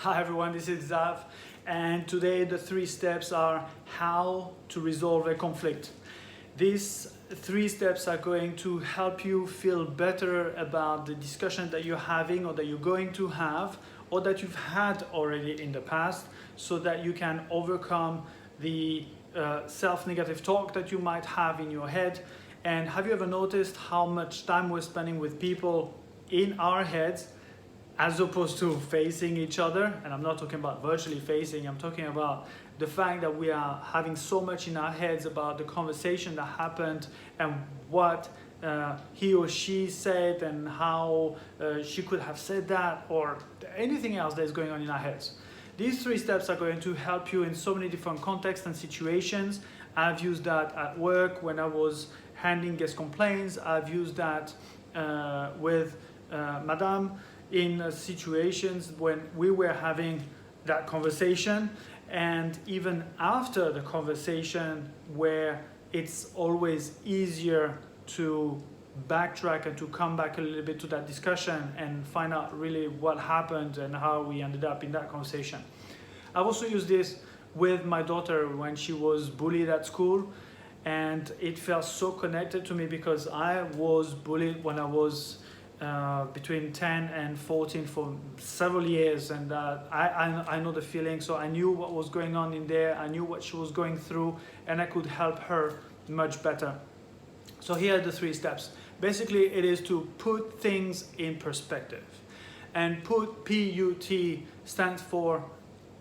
Hi everyone, this is Zav, and today the 3 steps are how to resolve a conflict. These 3 steps are going to help you feel better about the discussion that you're having or that you're going to have or that you've had already in the past, so that you can overcome the self-negative talk that you might have in your head. And have you ever noticed how much time we're spending with people in our heads as opposed to facing each other? And I'm not talking about virtually facing, I'm talking about the fact that we are having so much in our heads about the conversation that happened and what he or she said and how she could have said that, or anything else that is going on in our heads. These 3 steps are going to help you in so many different contexts and situations. I've used that at work when I was handling guest complaints. I've used that with Madame in situations when we were having that conversation, and even after the conversation, where it's always easier to backtrack and to come back a little bit to that discussion and find out really what happened and how we ended up in that conversation. I've also used this with my daughter when she was bullied at school, and it felt so connected to me because I was bullied when I was between 10 and 14 for several years, and I know the feeling, so I knew what was going on in there, I knew what she was going through, and I could help her much better. So here are the 3 steps. Basically, it is to put things in perspective. And P-U-T stands for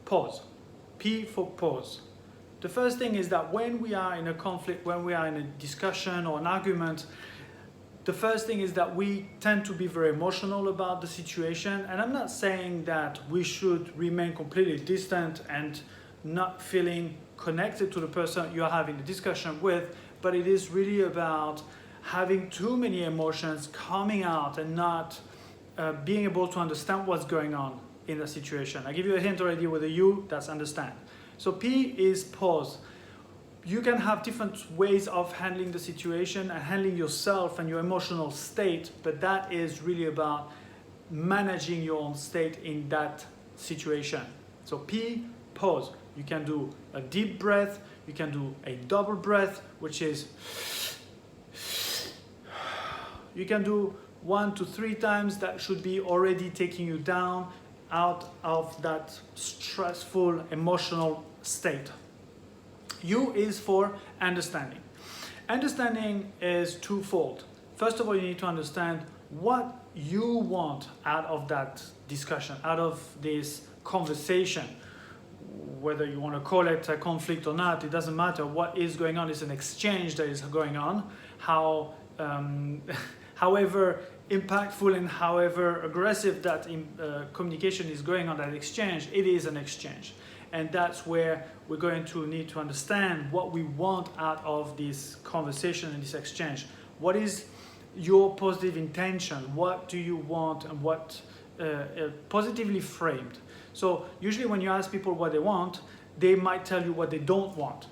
pause. P for pause. The first thing is that when we are in a conflict, when we are in a discussion or an argument, the first thing is that we tend to be very emotional about the situation. And I'm not saying that we should remain completely distant and not feeling connected to the person you're having the discussion with, but it is really about having too many emotions coming out and not being able to understand what's going on in the situation. I give you a hint already with a U, that's understand. So P is pause. You can have different ways of handling the situation and handling yourself and your emotional state, but that is really about managing your own state in that situation. So P, pause. You can do a deep breath, you can do a double breath, which is, you can do 1 to 3 times. That should be already taking you down out of that stressful emotional state. U is for understanding. Understanding is twofold. First of all, you need to understand what you want out of that discussion, out of this conversation. Whether you want to call it a conflict or not, it doesn't matter. What is going on is an exchange that is going on. However impactful and however aggressive that communication is going on, that exchange, it is an exchange. And that's where we're going to need to understand what we want out of this conversation and this exchange. What is your positive intention? What do you want, and what positively framed? So usually when you ask people what they want, they might tell you what they don't want.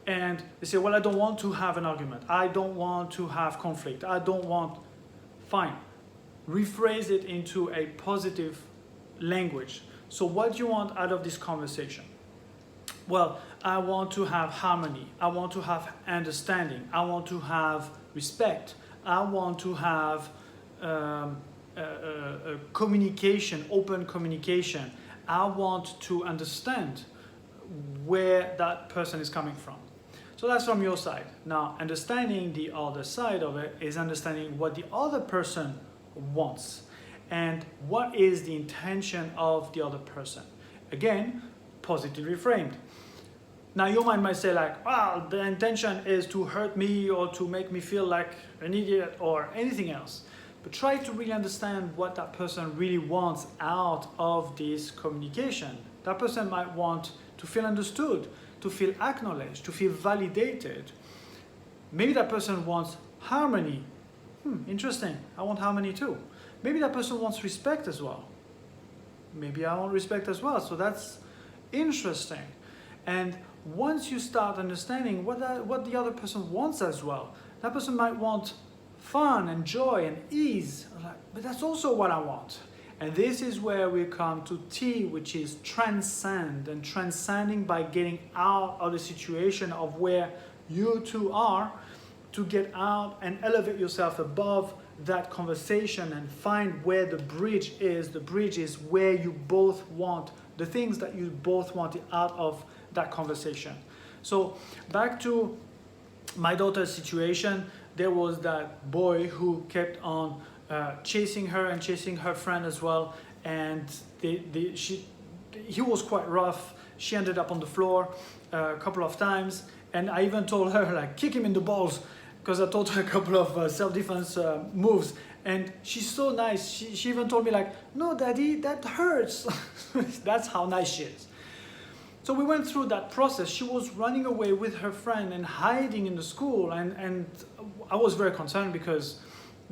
And they say, well, I don't want to have an argument. I don't want to have conflict. I don't want... Fine. Rephrase it into a positive language. So what do you want out of this conversation? Well, I want to have harmony. I want to have understanding. I want to have respect. I want to have communication, open communication. I want to understand where that person is coming from. So that's from your side. Now, understanding the other side of it is understanding what the other person wants and what is the intention of the other person. Again, positively framed. Now, your mind might say like, well, the intention is to hurt me or to make me feel like an idiot or anything else. But try to really understand what that person really wants out of this communication. That person might want to feel understood, to feel acknowledged, to feel validated. Maybe that person wants harmony. Interesting, I want harmony too. Maybe that person wants respect as well. Maybe I want respect as well, so that's interesting. And once you start understanding what the other person wants as well, that person might want fun and joy and ease, but that's also what I want. And this is where we come to T, which is transcend, and transcending by getting out of the situation of where you two are, to get out and elevate yourself above that conversation and find where the bridge is. The bridge is where you both want the things that you both want out of that conversation. So back to my daughter's situation, there was that boy who kept on chasing her and chasing her friend as well, and he was quite rough. She ended up on the floor a couple of times, and I even told her, like, kick him in the balls, because I taught her a couple of self-defense moves, and she's so nice. She even told me, like, no daddy, that hurts. That's how nice she is. So we went through that process. She was running away with her friend and hiding in the school, and I was very concerned because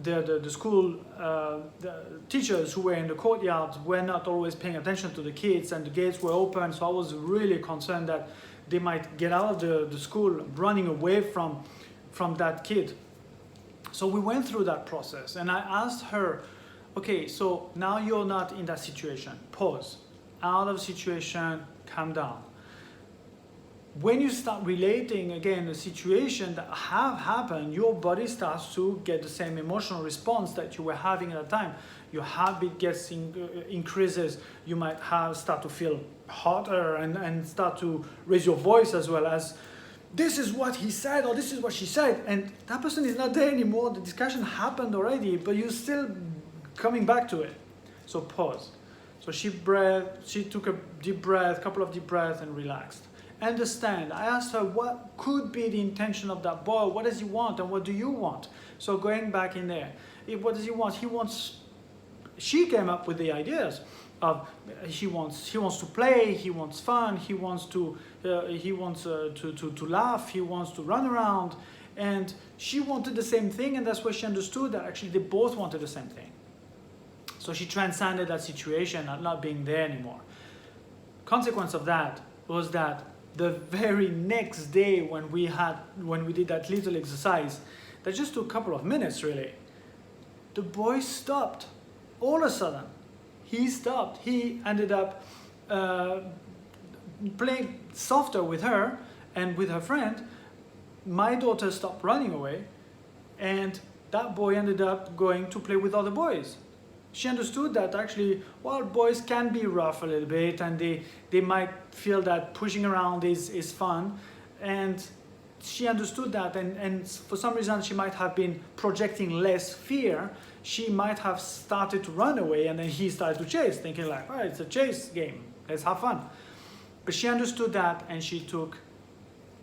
the school the teachers who were in the courtyard were not always paying attention to the kids, and the gates were open, so I was really concerned that they might get out of the school running away from that kid. So we went through that process, and I asked her, okay, so now you're not in that situation. Pause. Out of the situation, calm down. When you start relating again a situation that have happened, your body starts to get the same emotional response that you were having at the time. Your heartbeat gets increases. You might start to feel hotter and start to raise your voice as well as, this is what he said, or this is what she said, and that person is not there anymore. The discussion happened already, but you're still coming back to it. So pause. So she took a deep breath, couple of deep breaths, and relaxed. Understand. I asked her what could be the intention of that boy. What does he want, and what do you want? So going back in there, what does he want? She came up with the ideas of he wants to play, he wants fun, he wants to laugh, he wants to run around, and she wanted the same thing, and that's where she understood that actually they both wanted the same thing. So she transcended that situation and not being there anymore. Consequence of that was that the very next day when we did that little exercise, that just took a couple of minutes really, the boy stopped. All of a sudden, he stopped. He ended up playing softer with her and with her friend. My daughter stopped running away, and that boy ended up going to play with other boys. She understood that actually, well, boys can be rough a little bit, and they might feel that pushing around is fun, and she understood that, and for some reason she might have been projecting less fear. She might have started to run away, and then he started to chase, thinking like, oh, it's a chase game, let's have fun. But she understood that, and she took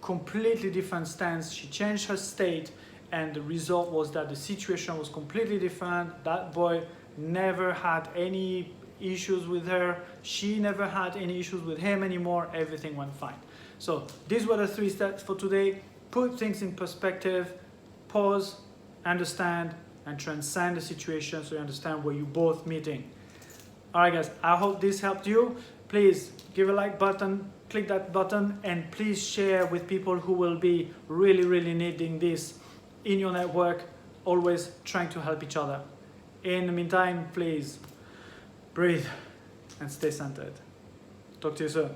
completely different stance. She changed her state, and the result was that the situation was completely different. That boy never had any issues with her. She never had any issues with him anymore. Everything went fine. So these were the 3 steps for today. Put things in perspective, pause, understand, and transcend the situation so you understand where you're both meeting. All right, guys, I hope this helped you. Please give a like button, click that button, and please share with people who will be really, really needing this in your network, always trying to help each other. In the meantime, please breathe and stay centered. Talk to you soon.